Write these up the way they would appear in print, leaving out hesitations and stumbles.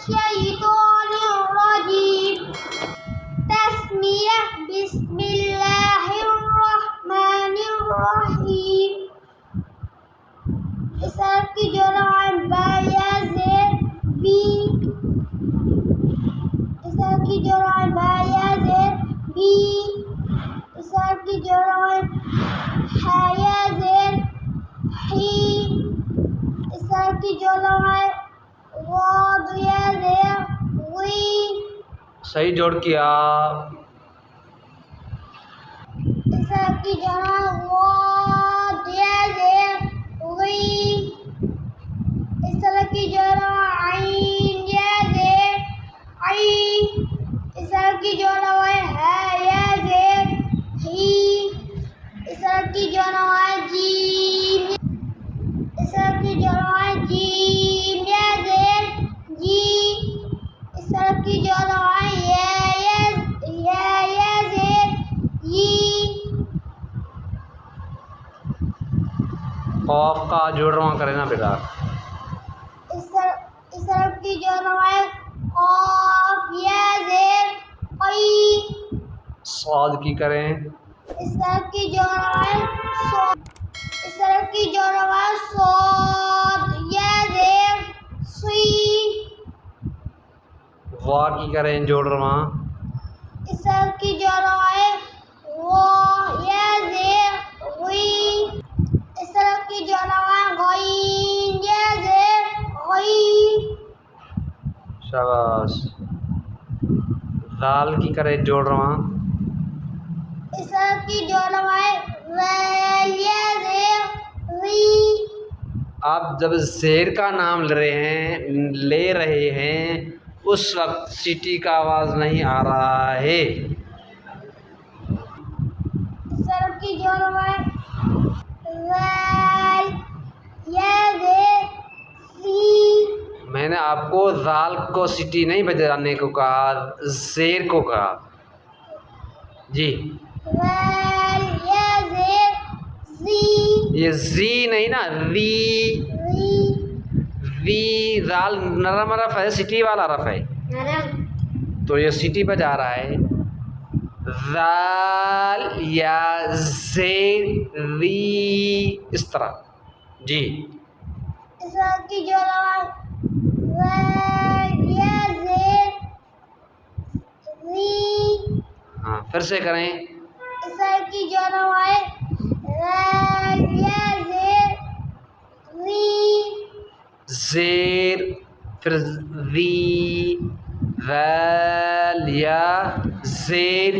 मिनश्शैतानिर्रजीम। तस्मिया बिस्मिल्लाहिर्रहमानिर्रहीम। इस हर्फ की जोड़ बा या ज़ेर बी। इस हर्फ की जोड़ बा या ज़ेर बी। इस हर्फ की जोड़ हा या ज़ेर ही। इस हर्फ की जोड़ वाद या ज़ेर वी। सही जोड़ किया। इस हर्फ की जोड़ वाद या ज़ेर वी। इस हर्फ की जोड़ आइन या ज़ेर आई। इस हर्फ की जोड़ हा या ज़ेर ही। इस हर्फ की जोड़ जीम। इस हर्फ की जोड़ जीम या ज़ेर जी। इस हर्फ की जोड़ या ज़ेर यी। कॉफ का जोड़वा करे ना बेटा। इस हर्फ की जोड़ कॉफ या ज़ेर कई। साद की करें। इस हर्फ की जोड़ इस हर्फ की जोड़ सौद या ज़ेर सी। वाह की करें जोड़वा। इस हर्फ की जोड़ वाह या ज़ेर वी। इस हर्फ की जोड़ गईन या ज़ेर गई। शाबाश। दाल की करे जोड़वा। इस हर्फ की जोड़ वैल या ज़ेर वी। आप जब शेर का नाम ले रहे हैं उस वक्त सीटी का आवाज़ नहीं आ रहा है। इस हर्फ की जोड़ वैल या ज़ेर सी। मैंने आपको दाल को सीटी नहीं बजाने को कहा, शेर को कहा जी। वैल या ज़ेर सी। ये जी नहीं ना, री। री दाल नरम रफ है, सिटी वाला रफ है, तो ये सिटी बजा रहा है। दाल या ज़ेर री, इस तरह जी। इस हर्फ की जोड़ वैल या ज़ेर री। हाँ फिर से करें। इस हर्फ की जोड़ वैल या ज़ेर री। ज़ेर फिर री, वैल या ज़ेर।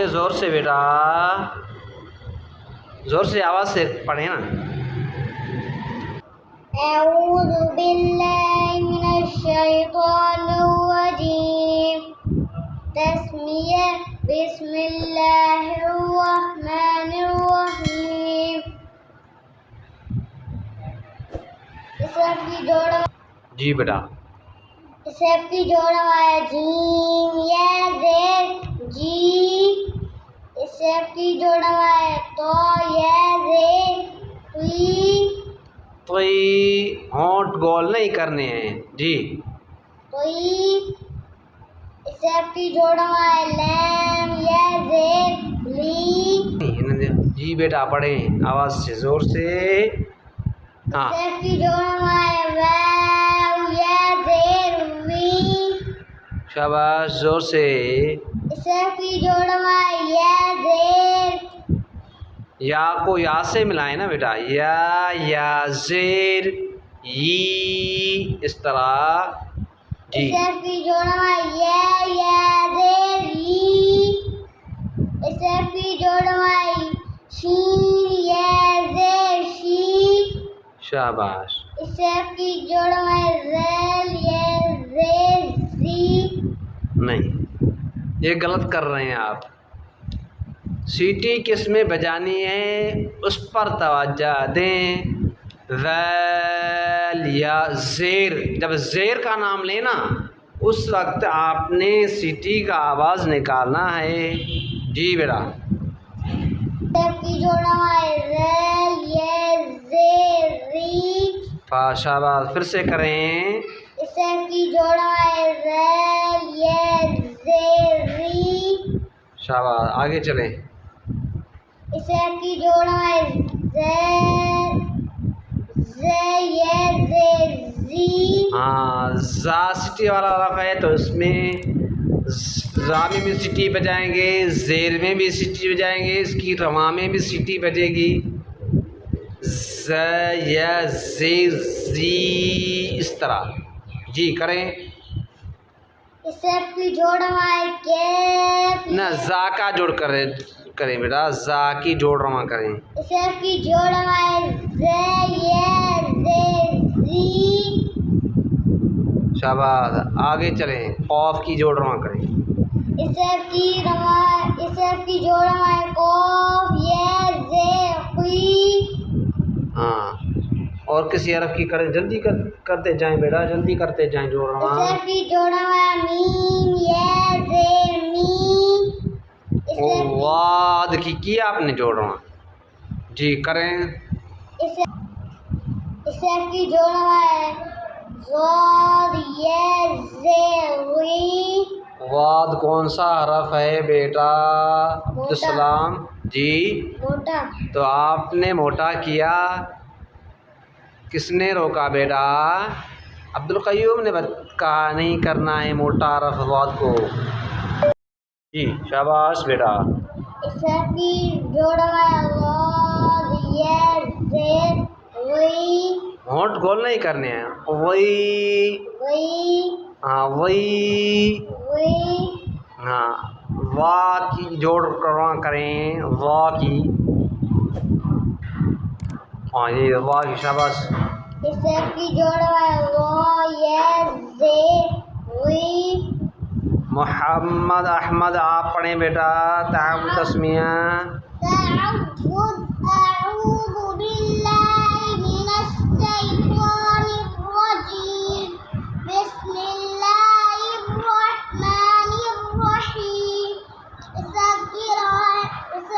जोर से बेटा, जोर से आवाज़ से पढ़े ना। अऊज़ु बिल्लाहि मिनश्शैतानिर्रजीम। तस्मिया बिस्मिल्लाहिर्रहमानिर्रहीम। इस हर्फ की जोड़ जी बेटा। इस हर्फ की जोड़ जीम या ज़ेर जी। इस हर्फ की जोड़ तो या ज़ेर ती। तो ये होंठ गोल नहीं करने हैं जी। तो इस हर्फ की जोड़ लैम या ज़ेर ली। जी बेटा पढ़ें आवाज़ से, जोर से। हाँ। इस हर्फ की जोड़ वाव या ज़ेर वी। शाबाश, जोर से। इस हर्फ की जोड़ या ज़ेर। या को या से मिलाए ना बेटा, या ज़ेर यी, इस तरह जी। इस हर्फ की जोड़ या ज़ेर यी। इस हर्फ की जोड़ शीन या ज़ेर शी। शाबाश। इस हर्फ की जोड़ ज़ेल या ज़ेर ज़ी। नहीं, ये गलत कर रहे हैं आप। सीटी किस में बजानी है उस पर तवज्जो दें। ज़ैल या ज़ेर, जब ज़ेर का नाम लेना उस वक्त आपने सीटी का आवाज़ निकालना है जी बेटा। की जोड़ा ज़ैल या ज़ेर री। फा। शाबाश, फिर से करें। इसे की जोड़ा है रे ये जे री। शाबाश, आगे चलें। इसे की जोड़ा है ये जे जी। हाँ, जा सिटी वाला हरफ है तो इसमें जा में भी सीटी बजाएंगे, जेर में भी सीटी बजाएंगे, इसकी रवा में भी सीटी बजेगी। ज या जे जी, इस तरह। जी करें। इसे की जोड़ा है के ना, जा का जोड़ करें बेटा, जा की जोड़ रवा करें। इसे की जोड़ा है जे ये जे जी। शाबाश, आगे चलें। खौफ की जोड़ रवा करें। इसे की जोड़ा है कौफ ये जे की। हाँ, और किसी हरफ की करें। जल्दी करते जाएं बेटा, जल्दी करते जाएं जोड़ रवा। इसे की जोड़ा है मीम ये जे मी। वाद की किया आपने जोड़ रवा। जी करें। इसे की जोड़ा है ज़ाद ये जे वी। वाद कौन सा हरफ है बेटा? अब्दुलसलाम जी। मोटा। तो आपने मोटा किया, किसने रोका बेटा? अब्दुल क़य्यूम ने कहा नहीं करना है मोटा हरफ वाद को। जी शाबाश बेटा। इसे की जोड़ा है ज़ाद ये जे वी। होंठ गोल नहीं करने हैं। वही, हाँ वही, हाँ। वाह की जोड़ करवा करें, वाह की। हाँ ये वाह की, शाबाश। इसे की जोड़ा है वा ये जे वी। मोहम्मद अहमद आप पढ़ें बेटा। ताउद तस्मिया। अऊज़ु बिल्लाहि मिनश शैतानिर रजीम। बिस्मिल्लाहिर रहमानिर रहीम।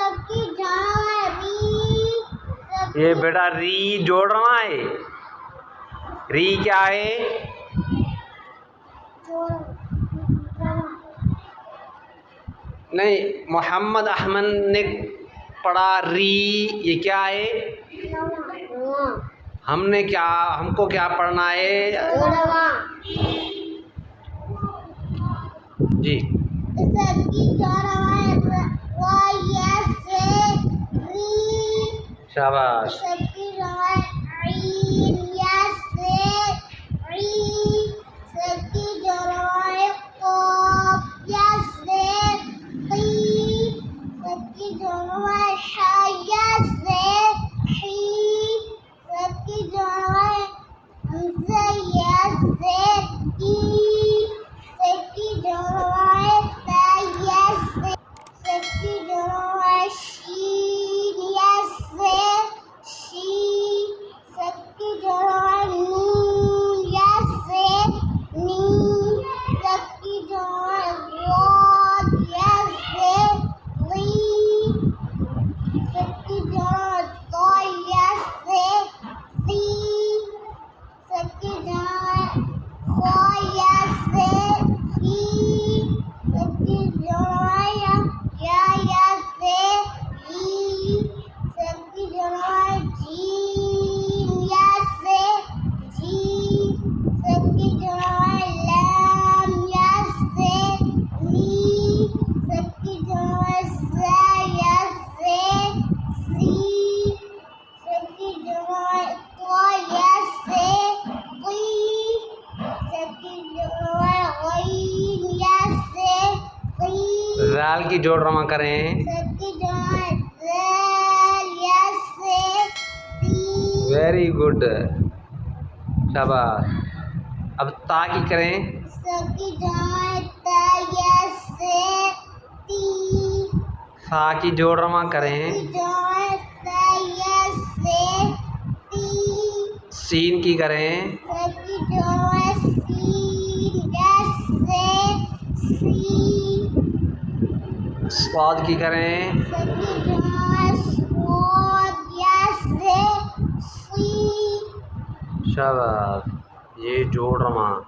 इसकी जहाँ री। ये बेटा री जोड़ रहा है। री क्या है? नहीं, मोहम्मद अहमद ने पढ़ा री, ये क्या है? हमको क्या पढ़ना है? जी शाबाश। राल की जोड़ रवा करें। वेरी गुड, शाबाश। अब ता की करें। सा की जोड़ रवा करें। सीन की करें। स्वाद की करें। शाबाश, ये जोड़ रमा।